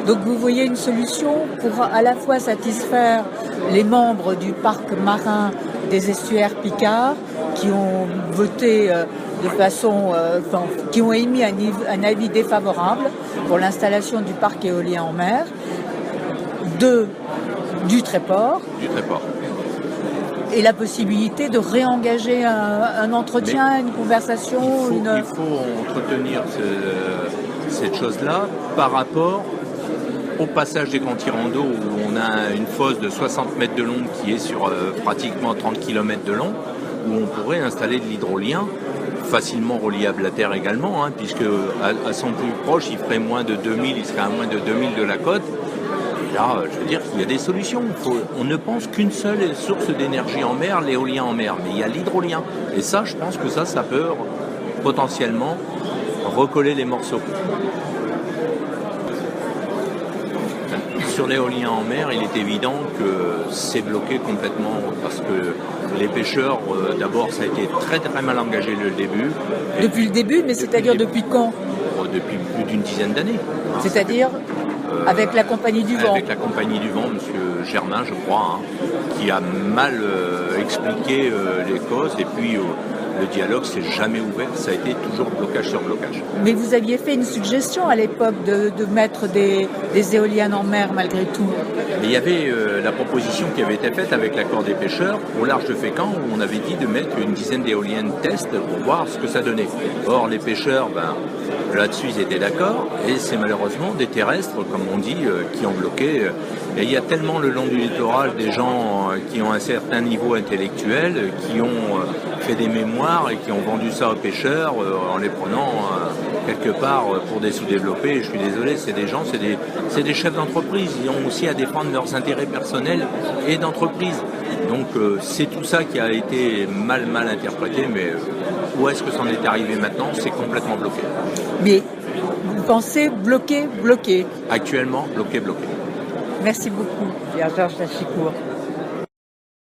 Donc vous voyez une solution pour à la fois satisfaire les membres du parc marin des estuaires Picard qui ont voté de façon, qui ont émis un avis défavorable pour l'installation du parc éolien en mer, du Tréport. Et la possibilité de réengager un entretien, une conversation. Il faut entretenir cette chose-là par rapport au passage des Grands Tirants d'eau où on a une fosse de 60 mètres de long qui est sur pratiquement 30 km de long, où on pourrait installer de l'hydrolien facilement reliable à terre également, puisque à son plus proche, il ferait moins de 2000, il serait à moins de 2000 de la côte. Là, je veux dire qu'il y a des solutions. On ne pense qu'une seule source d'énergie en mer, l'éolien en mer. Mais il y a l'hydrolien. Et ça, je pense que ça peut potentiellement recoller les morceaux. Sur l'éolien en mer, il est évident que c'est bloqué complètement parce que les pêcheurs, d'abord, ça a été très très mal engagé le début. Depuis le début, mais c'est-à-dire depuis quand ? Depuis plus d'une dizaine d'années. C'est-à-dire avec la Compagnie du Vent. Avec la Compagnie du Vent, M. Germain, je crois, qui a mal expliqué les causes. Et puis, le dialogue s'est jamais ouvert. Ça a été toujours blocage sur blocage. Mais vous aviez fait une suggestion à l'époque de mettre des éoliennes en mer, malgré tout. Mais il y avait la proposition qui avait été faite avec l'accord des pêcheurs au large de Fécamp, où on avait dit de mettre une dizaine d'éoliennes test pour voir ce que ça donnait. Or, les pêcheurs, là-dessus, ils étaient d'accord, et c'est malheureusement des terrestres, comme on dit, qui ont bloqué. Et il y a tellement le long du littoral des gens qui ont un certain niveau intellectuel, qui ont fait des mémoires et qui ont vendu ça aux pêcheurs en les prenant quelque part pour des sous-développés. Je suis désolé, c'est des gens, c'est des chefs d'entreprise. Ils ont aussi à défendre leurs intérêts personnels et d'entreprise. Donc c'est tout ça qui a été mal interprété, mais où est-ce que ça en est arrivé maintenant? C'est complètement bloqué. Mais vous pensez bloqué? Actuellement, bloqué. Merci beaucoup, Pierre-Georges Lachicourt.